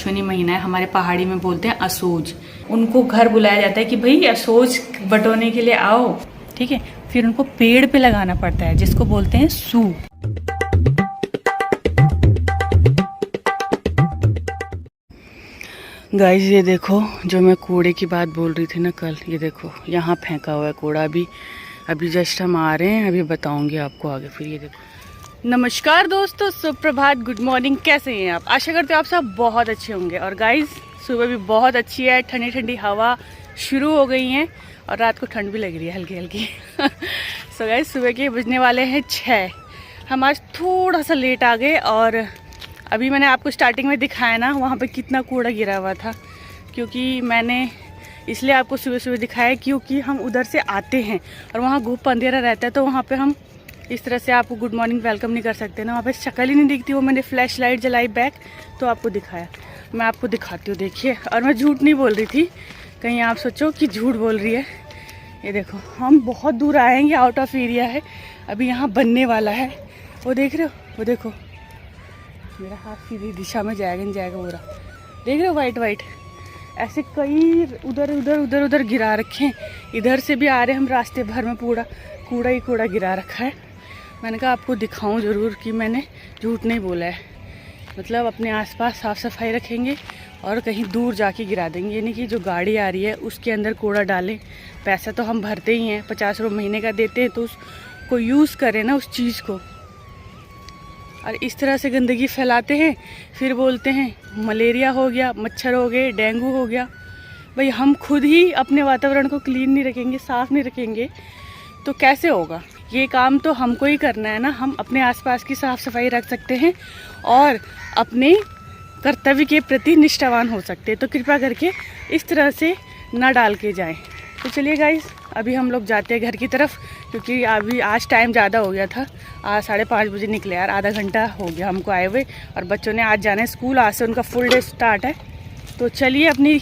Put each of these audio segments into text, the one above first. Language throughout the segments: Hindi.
अश्विनी महीना है, हमारे पहाड़ी में बोलते हैं असोज। उनको घर बुलाया जाता है कि भाई असोज बटोरने के लिए आओ, ठीक है। फिर उनको पेड़ पे लगाना पड़ता है जिसको बोलते हैं सू। गाइस ये देखो, जो मैं कूड़े की बात बोल रही थी ना कल, ये देखो यहाँ फेंका हुआ है कूड़ा। अभी जस्ट हम आ रहे हैं, अभी बताऊंगी आपको आगे। फिर ये देखो। नमस्कार दोस्तों, सुप्रभात, गुड मॉर्निंग। कैसे हैं आप? आशा करते हो आप सब बहुत अच्छे होंगे। और गाइस सुबह भी बहुत अच्छी है, ठंडी ठंडी हवा शुरू हो गई है और रात को ठंड भी लग रही है हल्की हल्की। सो गाइस सुबह के बजने वाले हैं 6। हम आज थोड़ा सा लेट आ गए और अभी मैंने आपको स्टार्टिंग में दिखाया ना वहाँ पे कितना कूड़ा गिरा हुआ था, क्योंकि मैंने इसलिए आपको सुबह सुबह दिखाया क्योंकि हम उधर से आते हैं और वहाँ धूप अंधेरा रहता है, तो वहाँ पे हम इस तरह से आपको गुड मॉर्निंग वेलकम नहीं कर सकते ना, वहाँ पे शक्ल ही नहीं दिखती। वो मैंने फ्लैश लाइट जलाई बैक तो आपको दिखाया। मैं आपको दिखाती हूँ, देखिए। और मैं झूठ नहीं बोल रही थी, कहीं आप सोचो कि झूठ बोल रही है। ये देखो, हम बहुत दूर आए हैं, ये आउट ऑफ एरिया है, अभी यहाँ बनने वाला है। वो देख रहे हो, वो देखो, मेरा हाथ सीधी दिशा में जाएगा नहीं जाएगा, वो रहा, देख रहे हो वाइट वाइट। ऐसे कई उधर उधर उधर उधर गिरा रखे हैं। इधर से भी आ रहे हैं हम, रास्ते भर में पूरा कूड़ा ही कूड़ा गिरा रखा है। मैंने कहा आपको दिखाऊं ज़रूर कि मैंने झूठ नहीं बोला है। मतलब अपने आसपास साफ़ सफाई रखेंगे और कहीं दूर जाके गिरा देंगे, यानी कि जो गाड़ी आ रही है उसके अंदर कूड़ा डालें। पैसा तो हम भरते ही हैं, 50 रुपये महीने का देते हैं, तो उसको यूज़ करें ना उस चीज़ को। और इस तरह से गंदगी फैलाते हैं, फिर बोलते हैं मलेरिया हो गया, मच्छर हो गए, डेंगू हो गया। भाई हम खुद ही अपने वातावरण को क्लीन नहीं रखेंगे, साफ़ नहीं रखेंगे तो कैसे होगा? ये काम तो हमको ही करना है ना। हम अपने आसपास की साफ़ सफाई रख सकते हैं और अपने कर्तव्य के प्रति निष्ठावान हो सकते हैं। तो कृपया करके इस तरह से ना डाल के जाएं। तो चलिए गाइस, अभी हम लोग जाते हैं घर की तरफ, क्योंकि अभी आज टाइम ज़्यादा हो गया था। आज 5:30 बजे निकले यार, आधा घंटा हो गया हमको आए हुए। और बच्चों ने आज जाना है स्कूल, आज से उनका फुल डे स्टार्ट है। तो चलिए अपनी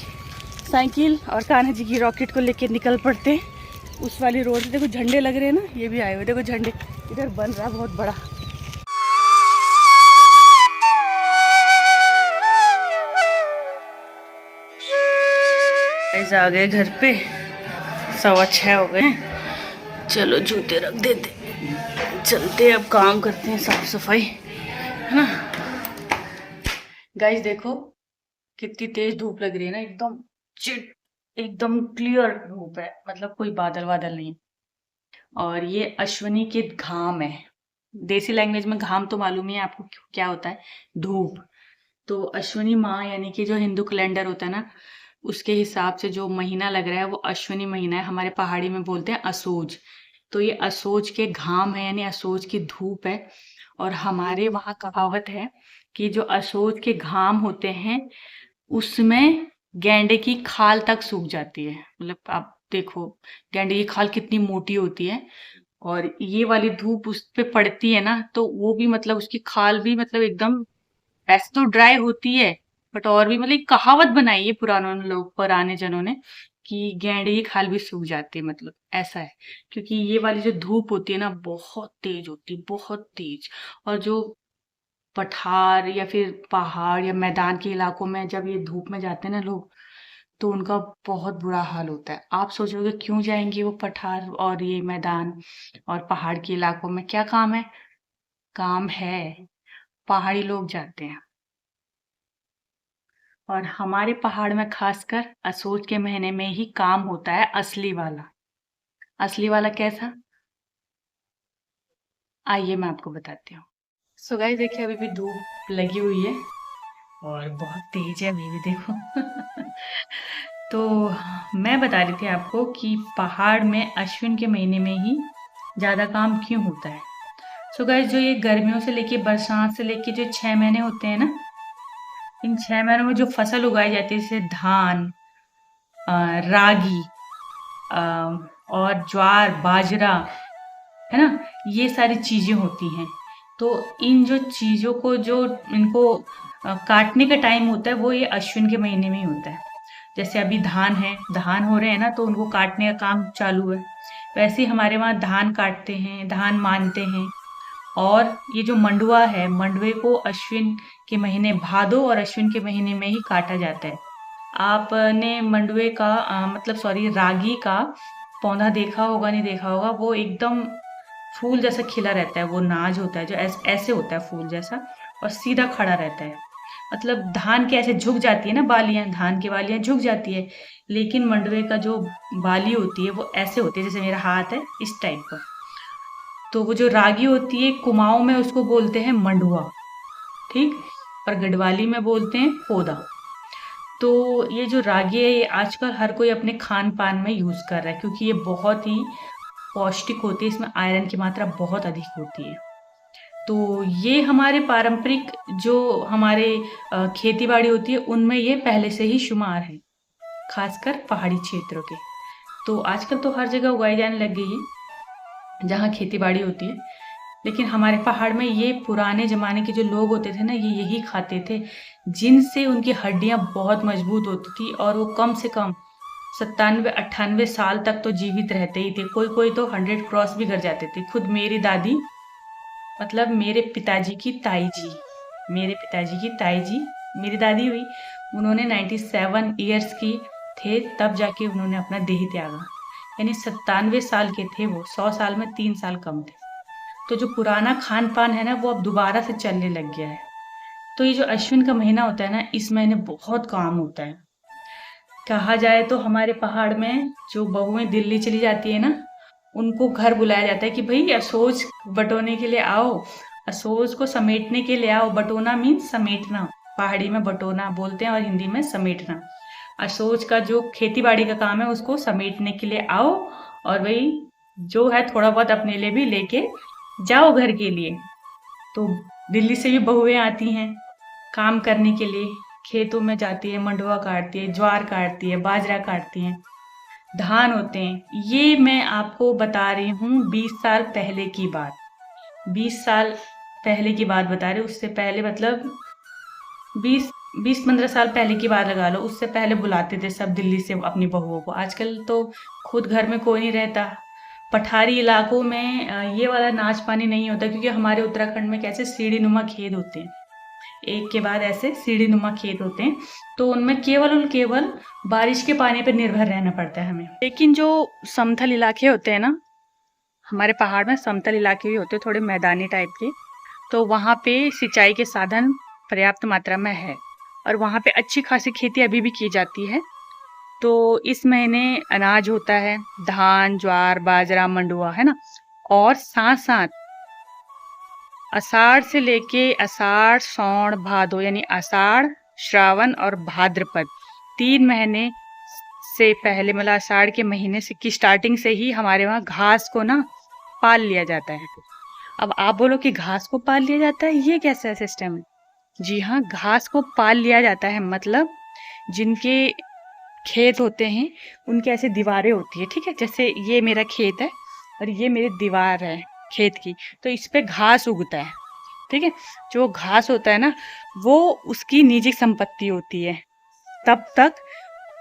साइकिल और कान्हा जी की रॉकेट को लेके निकल पड़ते हैं उस वाली रोड से। देखो झंडे लग रहे हैं ना, ये भी आए हुए, देखो झंडे इधर बन रहा बहुत बड़ा। आ गए घर पे, 6:15 हो गए। चलो जूते रख देते, चलते अब काम करते हैं, साफ सफाई, है ना। गाइस देखो कितनी तेज धूप लग रही है ना, एकदम चिट, एकदम क्लियर धूप है, मतलब कोई बादल वादल नहीं। और ये अश्विनी के घाम है। देसी लैंग्वेज में घाम तो मालूम ही है आपको क्या होता है, धूप। तो अश्विनी माह यानी कि जो हिंदू कैलेंडर होता है ना, उसके हिसाब से जो महीना लग रहा है वो अश्विनी महीना है। हमारे पहाड़ी में बोलते हैं असोज। तो ये असोज के घाम है, यानी असोज की धूप है। और हमारे वहाँ कहावत है कि जो असोज के घाम होते हैं उसमें गेंडे की खाल तक सूख जाती है। मतलब आप देखो गेंडे की खाल कितनी मोटी होती है, और ये वाली धूप उस पे पड़ती है ना, तो वो भी मतलब उसकी खाल भी मतलब एकदम, ऐसे तो ड्राई होती है बट और भी, मतलब एक कहावत बनाई है पुराने जनों ने कि गेंडे की खाल भी सूख जाती है, मतलब ऐसा है। क्योंकि ये वाली जो धूप होती है ना बहुत तेज होती है, बहुत तेज। और जो पठार या फिर पहाड़ या मैदान के इलाकों में जब ये धूप में जाते हैं ना लोग, तो उनका बहुत बुरा हाल होता है। आप सोचोगे क्यों जाएंगे वो पठार और ये मैदान और पहाड़ के इलाकों में? क्या काम है? काम है, पहाड़ी लोग जाते हैं। और हमारे पहाड़ में खासकर असोज के महीने में ही काम होता है असली वाला। असली वाला कैसा? आइए मैं आपको बताती हूँ। सो गाइस देखिए, अभी भी धूप लगी हुई है और बहुत तेज है अभी भी, देखो। तो मैं बता रही थी आपको कि पहाड़ में अश्विन के महीने में ही ज़्यादा काम क्यों होता है। सो गाइस, जो ये गर्मियों से लेके बरसात से लेके जो 6 महीने होते हैं ना, इन 6 महीनों में जो फसल उगाई जाती है जैसे धान, रागी, और ज्वार, बाजरा, है ना, ये सारी चीजें होती हैं। तो इन जो चीजों को जो इनको काटने का टाइम होता है वो ये अश्विन के महीने में ही होता है। जैसे अभी धान है, धान हो रहे हैं ना, तो उनको काटने का काम चालू है। वैसे ही हमारे वहाँ धान काटते हैं, धान मानते हैं, और ये जो मंडुआ है, मंडुए को अश्विन के महीने भादो और अश्विन के महीने में ही काटा जाता है। आपने मंडुए का मतलब सॉरी रागी का पौधा देखा होगा, नहीं देखा होगा, वो एकदम फूल जैसा खिला रहता है, वो नाज होता है जो ऐसे होता है फूल जैसा, और सीधा खड़ा रहता है। मतलब धान के ऐसे झुक जाती है ना बालियां, धान की बालियां झुक जाती है, लेकिन मंडुए का जो बाली होती है वो ऐसे होती है, जैसे मेरा हाथ है इस टाइप का। तो वो जो रागी होती है, कुमाऊं में उसको बोलते हैं मंडुआ, ठीक, और गढ़वाली में बोलते हैं पोदा। तो ये जो रागी है, ये आजकल हर कोई अपने खान पान में यूज कर रहा है, क्योंकि ये बहुत ही पौष्टिक होती है, इसमें आयरन की मात्रा बहुत अधिक होती है। तो ये हमारे पारंपरिक जो हमारे खेती बाड़ी होती है उनमें ये पहले से ही शुमार है, खासकर पहाड़ी क्षेत्रों के। तो आजकल तो हर जगह उगाई जाने लग गई है जहाँ खेती बाड़ी होती है, लेकिन हमारे पहाड़ में ये पुराने जमाने के जो लोग होते थे ना, ये यही खाते थे, जिनसे उनकी हड्डियां बहुत मजबूत होती थी, और वो कम से कम 97-98 साल तक तो जीवित रहते ही थे। कोई कोई तो 100 क्रॉस भी कर जाते थे। खुद मेरी दादी, मतलब मेरे पिताजी की ताई जी, मेरे पिताजी की ताई जी मेरी दादी हुई, उन्होंने 97 ईयर्स की थे तब जाके उन्होंने अपना देह त्यागा, यानी 97 साल के थे वो, 100 साल में 3 साल कम थे। तो जो पुराना खान पान है ना, वो अब दोबारा से चलने लग गया है। तो ये जो अश्विन का महीना होता है ना, इस महीने बहुत काम होता है। कहा जाए तो हमारे पहाड़ में जो बहुएं दिल्ली चली जाती है ना, उनको घर बुलाया जाता है कि भाई असोज बटोने के लिए आओ, असोज को समेटने के लिए आओ। बटोना मीन्स समेटना, पहाड़ी में बटोना बोलते हैं और हिंदी में समेटना। असोज का जो खेती बाड़ी का काम है उसको समेटने के लिए आओ, और भाई जो है थोड़ा बहुत अपने लिए भी लेके जाओ घर के लिए। तो दिल्ली से भी बहुएं आती हैं काम करने के लिए, खेतों में जाती है, मंडुआ काटती है, ज्वार काटती है, बाजरा काटती हैं, धान होते हैं। ये मैं आपको बता रही हूँ 20 साल पहले की बात, 20 साल पहले की बात बता रही हूँ। उससे पहले मतलब 20-15 साल पहले की बात लगा लो, उससे पहले बुलाते थे सब दिल्ली से अपनी बहुओं को। आजकल तो खुद घर में कोई नहीं रहता। पठारी इलाकों में ये वाला नाच पानी नहीं होता, क्योंकि हमारे उत्तराखंड में कैसे सीढ़ी नुमा खेत होते हैं, एक के बाद ऐसे सीढ़ी नुमा खेत होते हैं, तो उनमें केवल और केवल बारिश के पानी पर निर्भर रहना पड़ता है हमें। लेकिन जो समतल इलाके होते हैं ना, हमारे पहाड़ में समतल इलाके भी होते हैं, थोड़े मैदानी टाइप के, तो वहाँ पे सिंचाई के साधन पर्याप्त मात्रा में है, और वहाँ पे अच्छी खासी खेती अभी भी की जाती है। तो इस महीने अनाज होता है, धान, ज्वार, बाजरा, मंडुआ, है ना। और साथ साथ आषाढ़ से लेके आषाढ़, सावन, भादो, यानी आषाढ़, श्रावण और भाद्रपद, 3 महीने से पहले, मतलब आषाढ़ के महीने से की स्टार्टिंग से ही हमारे वहाँ घास को ना पाल लिया जाता है। अब आप बोलो कि घास को पाल लिया जाता है, ये कैसा सिस्टम है? जी हाँ, घास को पाल लिया जाता है, मतलब जिनके खेत होते हैं उनके ऐसे दीवारें होती है, ठीक है, जैसे ये मेरा खेत है और ये मेरी दीवार है खेत की, तो इस पे घास उगता है, ठीक है। जो घास होता है ना, वो उसकी निजी संपत्ति होती है तब तक।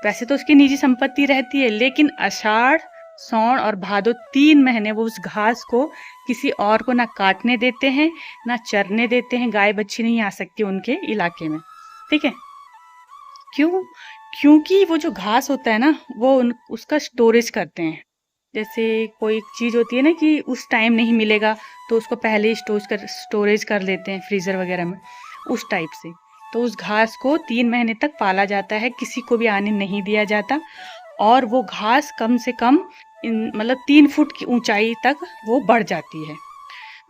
वैसे तो उसकी निजी संपत्ति रहती है, लेकिन आषाढ़, सावन और भादो 3 महीने वो उस घास को किसी और को ना काटने देते हैं, ना चरने देते हैं। गाय बच्ची नहीं आ सकती उनके इलाके में, ठीक है। क्यों? क्योंकि वो जो घास होता है ना, वो उसका स्टोरेज करते हैं। जैसे कोई चीज़ होती है ना कि उस टाइम नहीं मिलेगा, तो उसको पहले ही स्टोरेज कर लेते हैं फ्रीज़र वगैरह में, उस टाइप से। तो उस घास को 3 महीने तक पाला जाता है, किसी को भी आने नहीं दिया जाता। और वो घास कम से कम मतलब 3 फुट की ऊंचाई तक वो बढ़ जाती है।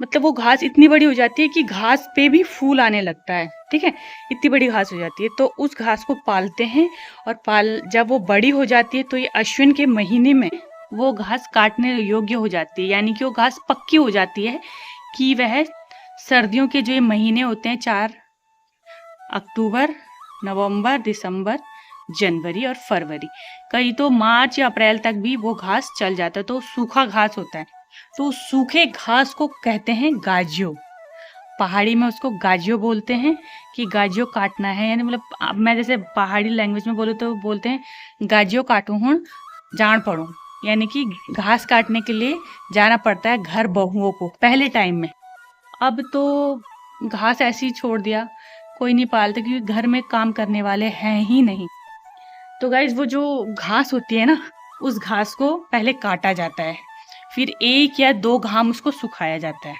मतलब वो घास इतनी बड़ी हो जाती है कि घास पे भी फूल आने लगता है, ठीक है, इतनी बड़ी घास हो जाती है। तो उस घास को पालते हैं, और जब वो बड़ी हो जाती है तो ये अश्विन के महीने में वो घास काटने योग्य हो जाती है, यानी कि वो घास पक्की हो जाती है कि वह सर्दियों के जो ये महीने होते हैं, 4 अक्टूबर, नवंबर, दिसंबर, जनवरी और फरवरी, कई तो मार्च या अप्रैल तक भी वो घास चल जाता है। तो सूखा घास होता है, तो सूखे घास को कहते हैं गाजियो। पहाड़ी में उसको गाजियो बोलते हैं, कि गाजियो काटना है, यानी मतलब अब मैं जैसे पहाड़ी लैंग्वेज में बोलूँ तो बोलते हैं गाजियो काटूँ हूँ जान पड़ूँ, यानी कि घास काटने के लिए जाना पड़ता है घर बहुओं को पहले टाइम में। अब तो घास ऐसे ही छोड़ दिया, कोई नहीं पालता क्योंकि घर में काम करने वाले हैं ही नहीं। तो गाइज वो जो घास होती है ना, उस घास को पहले काटा जाता है, फिर 1 या 2 घाम उसको सुखाया जाता है।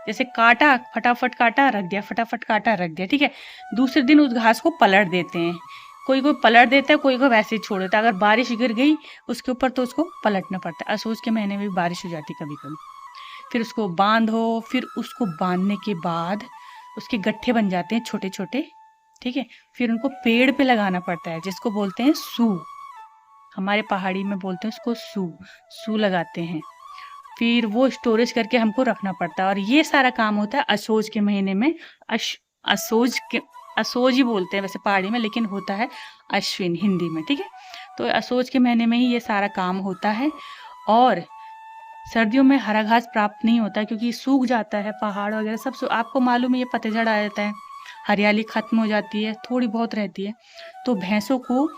जैसे काटा, फटाफट काटा रख दिया, फटाफट काटा रख दिया, ठीक है। दूसरे दिन उस घास को पलट देते हैं, कोई कोई पलट देता है, कोई को वैसे ही छोड़ देता है। अगर बारिश गिर गई उसके ऊपर तो उसको पलटना पड़ता है। असोज के महीने में भी बारिश हो जाती कभी कभी। फिर उसको बांधो, फिर उसको बांधने के बाद उसके गट्ठे बन जाते हैं छोटे छोटे, ठीक है। फिर उनको पेड़ पे लगाना पड़ता है, जिसको बोलते हैं सू। हमारे पहाड़ी में बोलते हैं उसको सू। सू लगाते हैं, फिर वो स्टोरेज करके हमको रखना पड़ता है। और ये सारा काम होता है असोज के महीने में। असोज ही बोलते हैं वैसे पहाड़ी में, लेकिन होता है अश्विन हिंदी में, ठीक है। तो असोज के महीने में ही ये सारा काम होता है। और सर्दियों में हरा घास प्राप्त नहीं होता क्योंकि सूख जाता है, पहाड़ वगैरह सब आपको मालूम है, ये पतझड़ आ जाता है, हरियाली खत्म हो जाती है, थोड़ी बहुत रहती है। तो भैंसों को,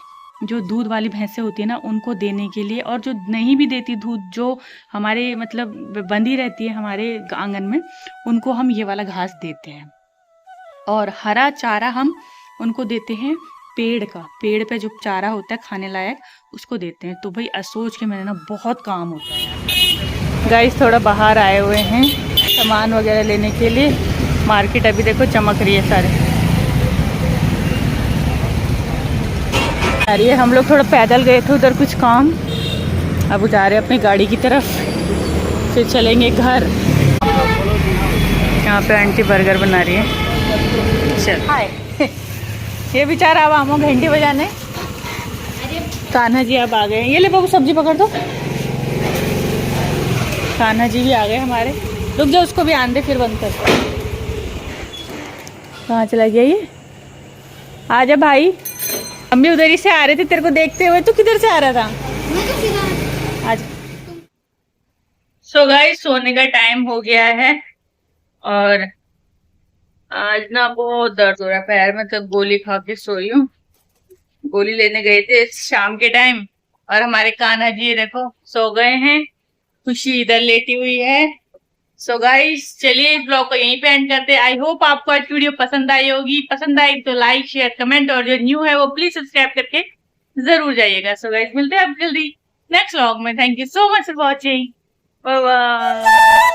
जो दूध वाली भैंसें होती है ना, उनको देने के लिए, और जो नहीं भी देती दूध, जो हमारे मतलब बंधी रहती है हमारे आंगन में, उनको हम ये वाला घास देते हैं। और हरा चारा हम उनको देते हैं पेड़ का, पेड़ पे जो चारा होता है खाने लायक, उसको देते हैं। तो भाई असोज के महीने ना बहुत काम होता है। गाइस थोड़ा बाहर आए हुए हैं सामान वगैरह लेने के लिए। मार्केट अभी देखो चमक रही है सारे। अरे हम लोग थोड़ा पैदल गए थे उधर कुछ काम, अब जा रहे हैं अपनी गाड़ी की तरफ, फिर चलेंगे घर। यहाँ पे आंटी बर्गर बना रही है। चल हाय ये बेचारा अब आमो घंटी बजाने। कान्हा जी अब आ गए हैं। ये ले बाबू सब्जी पकड़ दो। कान्हा जी भी आ गए हमारे। रुक जाओ, उसको भी आन दे फिर बंद कर। कहाँ चला गया ये? आजा भाई, हम भी उधर ही से आ रहे थे तेरे को देखते हुए। तू किधर से आ रहा था? आज सो गाइस सोने का टाइम हो गया है और आज ना बहुत दर्द हो रहा है पैर में, तब गोली खा के सोई हूँ। गोली लेने गए थे शाम के टाइम और हमारे कान्हा जी देखो सो गए हैं, खुशी इधर लेटी हुई है। सो गाइस चलिए इस ब्लॉग को यहीं पे एंड करते हैं। आई होप आपको आज की वीडियो पसंद आई होगी। पसंद आई तो लाइक शेयर कमेंट, और जो न्यू है वो प्लीज सब्सक्राइब करके जरूर जाइएगा। सो गाइस मिलते हैं अब जल्दी नेक्स्ट व्लॉग में। Thank you so much for watching. Bye bye.